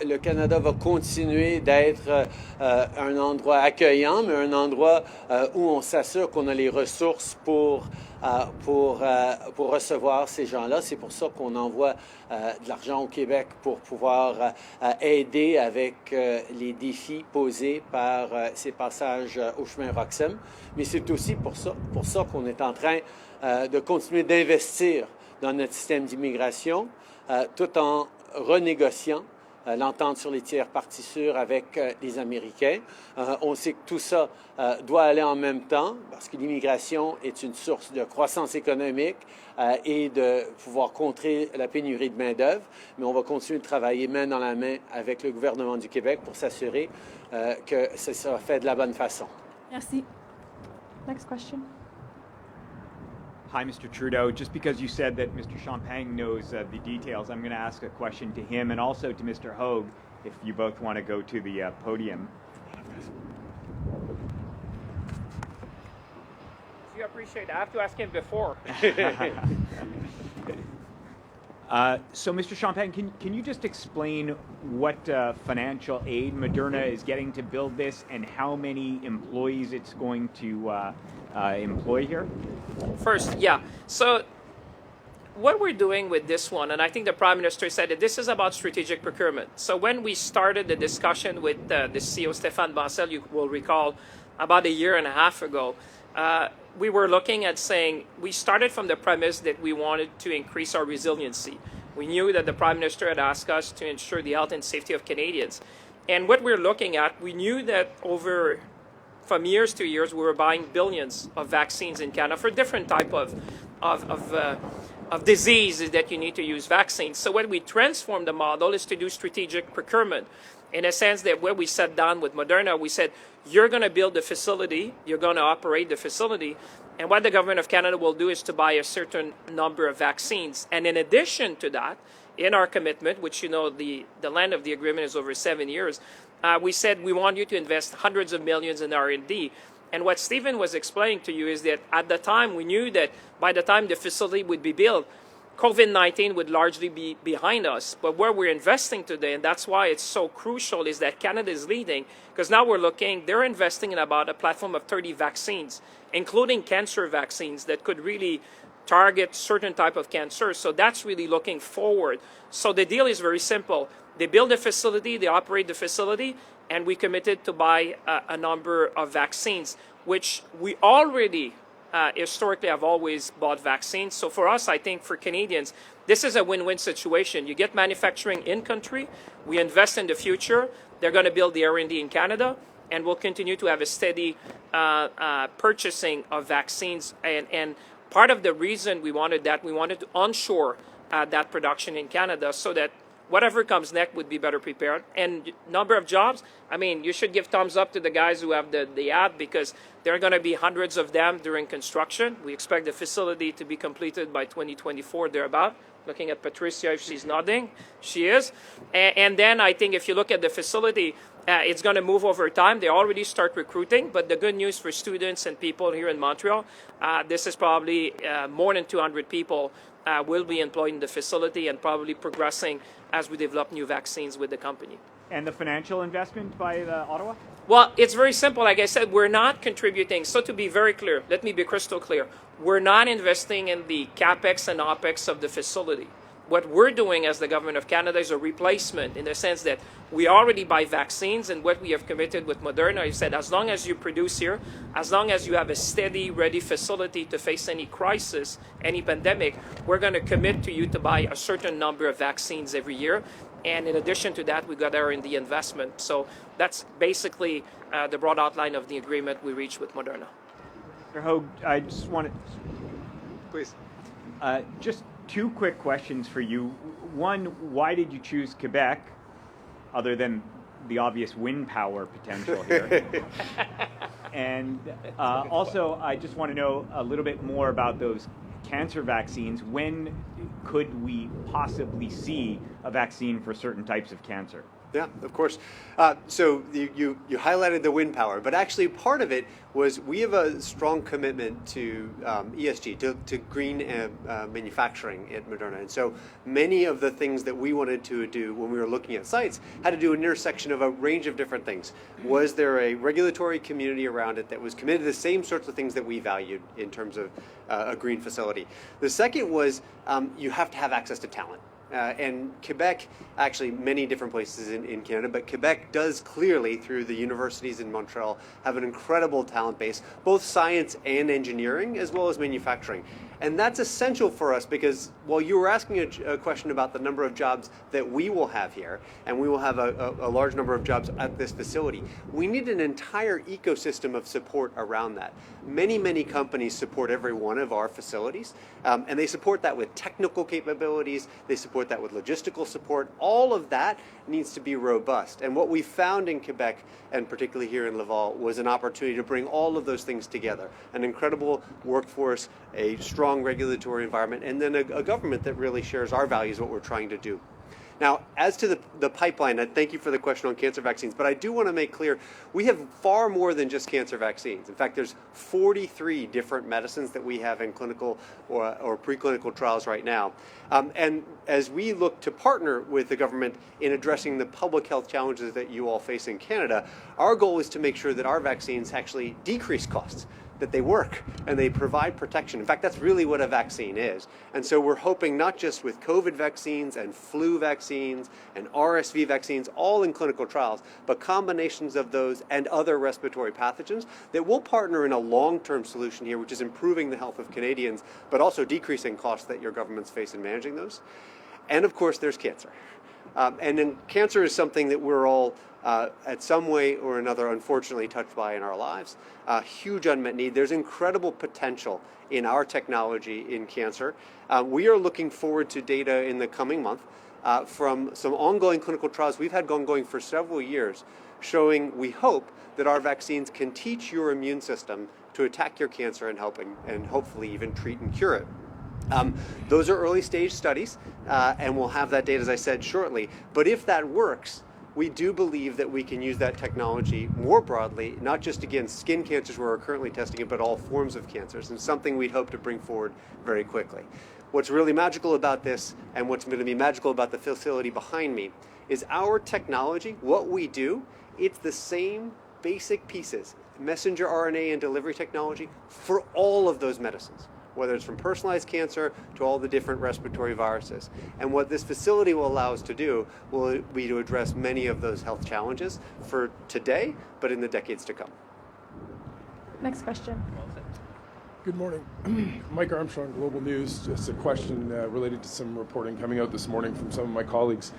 le Canada va continuer d'être un endroit accueillant, mais un endroit où on s'assure qu'on a les ressources pour recevoir ces gens-là. C'est pour ça qu'on envoie de l'argent au Québec pour pouvoir aider avec les défis posés par ces passages au chemin Roxham. Mais c'est aussi pour ça qu'on est en train de continuer d'investir dans notre système d'immigration, tout en renégociant l'entente sur les tiers parties sûres avec les Américains. On sait que tout ça doit aller en même temps parce que l'immigration est une source de croissance économique et de pouvoir contrer la pénurie de main-d'œuvre. Mais on va continuer de travailler main dans la main avec le gouvernement du Québec pour s'assurer que ça sera fait de la bonne façon. Merci. Next question. Hi, Mr. Trudeau. Just because you said that Mr. Champagne knows the details, I'm going to ask a question to him and also to Mr. Hogue, if you both want to go to the podium. You appreciate it. I have to ask him before. So, Mr. Champagne, can you just explain what financial aid Moderna is getting to build this and how many employees it's going to employ here? First, yeah. So what we're doing with this one, and I think the Prime Minister said that this is about strategic procurement. So when we started the discussion with the CEO, Stéphane Bancel, you will recall, about a year and a half ago, we were looking at saying, we started from the premise that we wanted to increase our resiliency. We knew that the Prime Minister had asked us to ensure the health and safety of Canadians. And what we're looking at, we knew that from years to years, we were buying billions of vaccines in Canada for different type of diseases that you need to use vaccines. So when we transformed the model is to do strategic procurement. In a sense that when we sat down with Moderna, we said, you're going to build the facility, you're going to operate the facility, and what the government of Canada will do is to buy a certain number of vaccines. And in addition to that, in our commitment, which you know the length of the agreement is over 7 years, we said we want you to invest hundreds of millions in R&D. And what Stephen was explaining to you is that at the time, we knew that by the time the facility would be built, COVID-19 would largely be behind us. But where we're investing today, and that's why it's so crucial, is that Canada is leading, because now they're investing in about a platform of 30 vaccines, including cancer vaccines that could really target certain type of cancer. So that's really looking forward. So the deal is very simple. They build a facility, they operate the facility, and we committed to buy a number of vaccines. which we already historically have always bought vaccines. So for us, I think for Canadians, this is a win-win situation. You get manufacturing in country, we invest in the future, they're going to build the R&D in Canada, and we'll continue to have a steady purchasing of vaccines. And part of the reason we wanted that, we wanted to onshore that production in Canada so that whatever comes next would be better prepared. And number of jobs, I mean, you should give thumbs up to the guys who have the ad, because there are going to be hundreds of them during construction. We expect the facility to be completed by 2024, thereabout. Looking at Patricia, if she's nodding, she is. And then I think if you look at the facility, it's going to move over time. They already start recruiting, but the good news for students and people here in Montreal, this is probably more than 200 people will be employed in the facility and probably progressing as we develop new vaccines with the company. And the financial investment by Ottawa? Well, it's very simple. Like I said, we're not contributing. So to be very clear, let me be crystal clear. We're not investing in the CapEx and OpEx of the facility. What we're doing as the Government of Canada is a replacement, in the sense that we already buy vaccines, and what we have committed with Moderna is that as long as you produce here, as long as you have a steady, ready facility to face any crisis, any pandemic, we're going to commit to you to buy a certain number of vaccines every year. And in addition to that, we got R&D investment. So that's basically the broad outline of the agreement we reached with Moderna. Mr. Hogue, I just want to... Please. Just two quick questions for you. One, why did you choose Quebec, other than the obvious wind power potential here? And also, I just want to know a little bit more about those cancer vaccines. When could we possibly see a vaccine for certain types of cancer? Yeah, of course. So you highlighted the wind power, but actually part of it was we have a strong commitment to ESG, to green manufacturing at Moderna. And so many of the things that we wanted to do when we were looking at sites had to do an intersection of a range of different things. Was there a regulatory community around it that was committed to the same sorts of things that we valued in terms of a green facility? The second was you have to have access to talent. And Quebec, actually many different places in Canada, but Quebec does clearly, through the universities in Montreal, have an incredible talent base, both science and engineering, as well as manufacturing. And that's essential for us because while you were asking a question about the number of jobs that we will have here, and we will have a large number of jobs at this facility, we need an entire ecosystem of support around that. Many, many companies support every one of our facilities, and they support that with technical capabilities, they support that with logistical support. All of that needs to be robust. And what we found in Quebec, and particularly here in Laval, was an opportunity to bring all of those things together. An incredible workforce, a strong regulatory environment, and then a government that really shares our values, what we're trying to do. Now, as to the pipeline, I thank you for the question on cancer vaccines, but I do want to make clear, we have far more than just cancer vaccines. In fact, there's 43 different medicines that we have in clinical or preclinical trials right now. And as we look to partner with the government in addressing the public health challenges that you all face in Canada, our goal is to make sure that our vaccines actually decrease costs, that they work and they provide protection. In fact, that's really what a vaccine is. And so we're hoping not just with COVID vaccines and flu vaccines and RSV vaccines, all in clinical trials, but combinations of those and other respiratory pathogens, that we'll partner in a long-term solution here, which is improving the health of Canadians, but also decreasing costs that your governments face in managing those. And of course, there's cancer. And then cancer is something that we're all at some way or another, unfortunately, touched by in our lives. Huge unmet need. There's incredible potential in our technology in cancer. We are looking forward to data in the coming month from some ongoing clinical trials we've had ongoing for several years, showing, we hope, that our vaccines can teach your immune system to attack your cancer and hopefully even treat and cure it. Those are early stage studies, and we'll have that data, as I said, shortly. But if that works, we do believe that we can use that technology more broadly, not just against skin cancers where we're currently testing it, but all forms of cancers, and something we'd hope to bring forward very quickly. What's really magical about this, and what's going to be magical about the facility behind me, is our technology, what we do, it's the same basic pieces, messenger RNA and delivery technology, for all of those medicines, whether it's from personalized cancer to all the different respiratory viruses. And what this facility will allow us to do will be to address many of those health challenges for today, but in the decades to come. Next question. Good morning. Mike Armstrong, Global News. Just a question related to some reporting coming out this morning from some of my colleagues.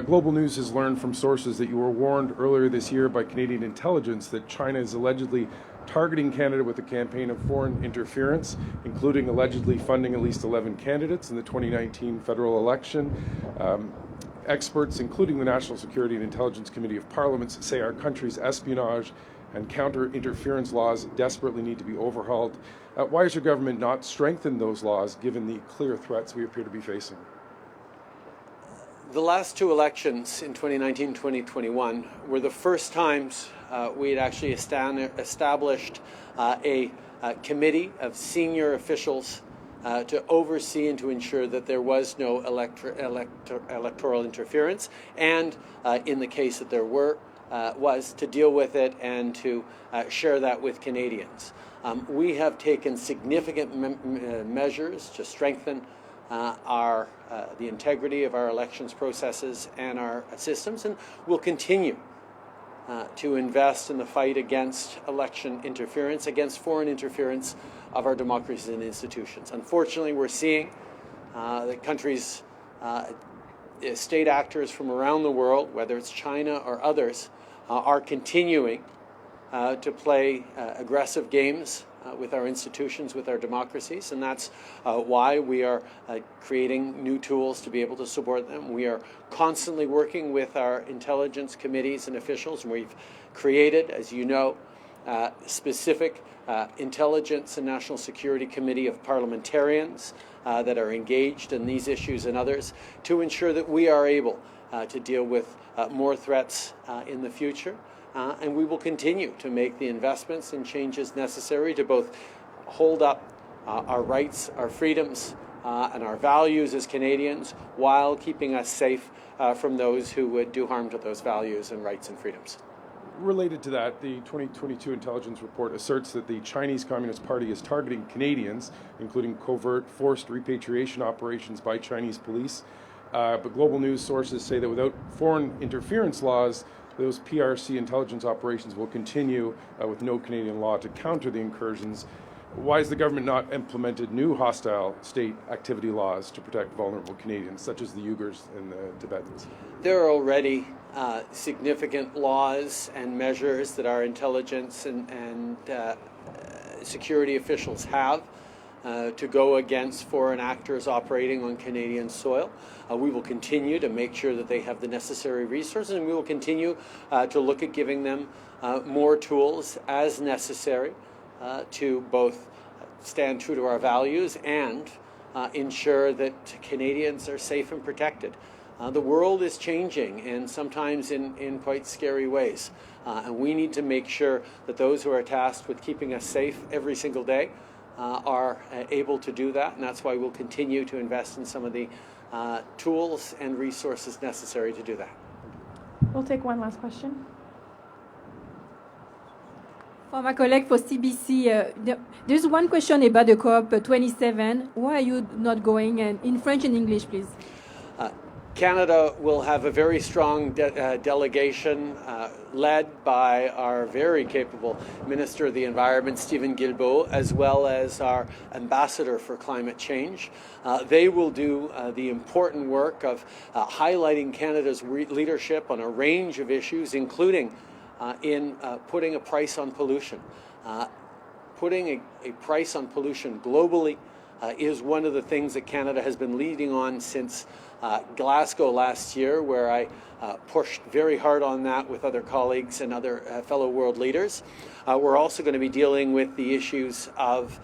Global News has learned from sources that you were warned earlier this year by Canadian intelligence that China is allegedly targeting Canada with a campaign of foreign interference, including allegedly funding at least 11 candidates in the 2019 federal election. Experts, including the National Security and Intelligence Committee of Parliaments, say our country's espionage and counter-interference laws desperately need to be overhauled. Why has your government not strengthened those laws, given the clear threats we appear to be facing? The last two elections in 2019 and 2021 were the first times we had actually established a committee of senior officials to oversee and to ensure that there was no electoral interference, and in the case that there was to deal with it and to share that with Canadians. We have taken significant measures to strengthen the integrity of our elections processes and our systems, and we'll continue to invest in the fight against election interference, against foreign interference of our democracies and institutions. Unfortunately, we're seeing that countries, state actors from around the world, whether it's China or others, are continuing to play aggressive games with our institutions, with our democracies, and that's why we are creating new tools to be able to support them. We are constantly working with our intelligence committees and officials, and we've created, as you know, specific Intelligence and National Security Committee of parliamentarians that are engaged in these issues and others to ensure that we are able to deal with more threats in the future. And we will continue to make the investments and changes necessary to both hold up our rights, our freedoms, and our values as Canadians while keeping us safe from those who would do harm to those values and rights and freedoms. Related to that, the 2022 intelligence report asserts that the Chinese Communist Party is targeting Canadians, including covert forced repatriation operations by Chinese police. But Global News sources say that without foreign interference laws, those PRC intelligence operations will continue with no Canadian law to counter the incursions. Why has the government not implemented new hostile state activity laws to protect vulnerable Canadians, such as the Uyghurs and the Tibetans? There are already significant laws and measures that our intelligence and security officials have to go against foreign actors operating on Canadian soil. We will continue to make sure that they have the necessary resources, and we will continue to look at giving them more tools as necessary to both stand true to our values and ensure that Canadians are safe and protected. The world is changing, and sometimes in quite scary ways. And we need to make sure that those who are tasked with keeping us safe every single day are able to do that, and that's why we'll continue to invest in some of the tools and resources necessary to do that. We'll take one last question. For my colleague for CBC, there's one question about the COP27. Why are you not going? And in French and English, please. Canada will have a very strong delegation led by our very capable Minister of the Environment, Stephen Guilbeault, as well as our Ambassador for Climate Change. They will do the important work of highlighting Canada's leadership on a range of issues, including in putting a price on pollution. Putting a price on pollution globally is one of the things that Canada has been leading on since Glasgow last year, where I pushed very hard on that with other colleagues and other fellow world leaders. We're also going to be dealing with the issues of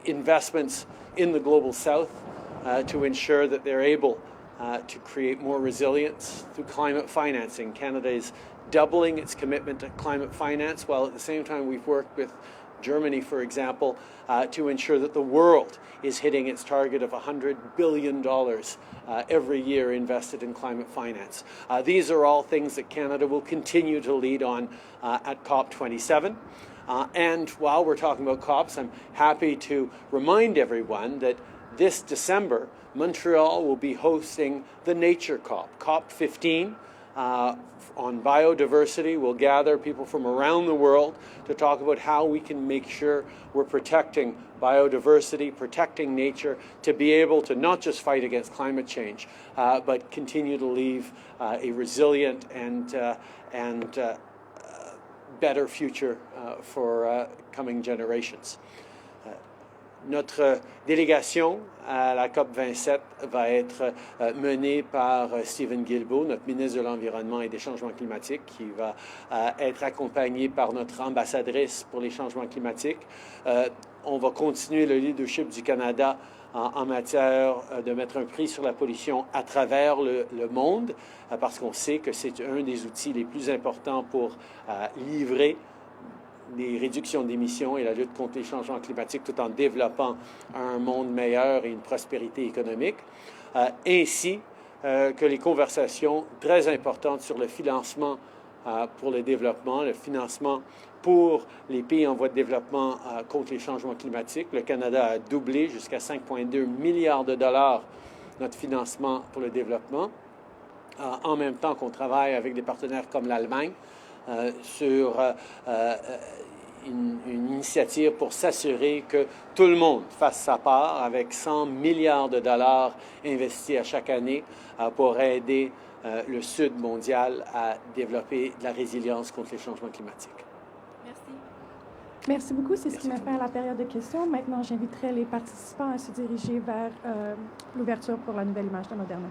investments in the Global South to ensure that they're able to create more resilience through climate financing. Canada is doubling its commitment to climate finance, while at the same time we've worked with Germany, for example, to ensure that the world is hitting its target of $100 billion every year invested in climate finance. These are all things that Canada will continue to lead on at COP27. And while we're talking about COPs, I'm happy to remind everyone that this December, Montreal will be hosting the Nature COP, COP15, on biodiversity. We'll gather people from around the world to talk about how we can make sure we're protecting biodiversity, protecting nature, to be able to not just fight against climate change, but continue to leave a resilient and better future for coming generations. Notre délégation à la COP27 va être menée par Steven Guilbeault, notre ministre de l'Environnement et des Changements climatiques, qui va être accompagné par notre ambassadrice pour les changements climatiques. On va continuer le leadership du Canada en matière de mettre un prix sur la pollution à travers le monde, parce qu'on sait que c'est un des outils les plus importants pour livrer des réductions d'émissions et la lutte contre les changements climatiques tout en développant un monde meilleur et une prospérité économique, ainsi que les conversations très importantes sur le financement pour le développement, le financement pour les pays en voie de développement contre les changements climatiques. Le Canada a doublé jusqu'à 5,2 milliards de dollars notre financement pour le développement, en même temps qu'on travaille avec des partenaires comme l'Allemagne sur une initiative pour s'assurer que tout le monde fasse sa part avec 100 milliards de dollars investis à chaque année pour aider le Sud mondial à développer de la résilience contre les changements climatiques. Merci. Merci beaucoup. C'est ce qui m'a fait à la période de questions. Maintenant, j'inviterai les participants à se diriger vers l'ouverture pour la nouvelle image de Moderna.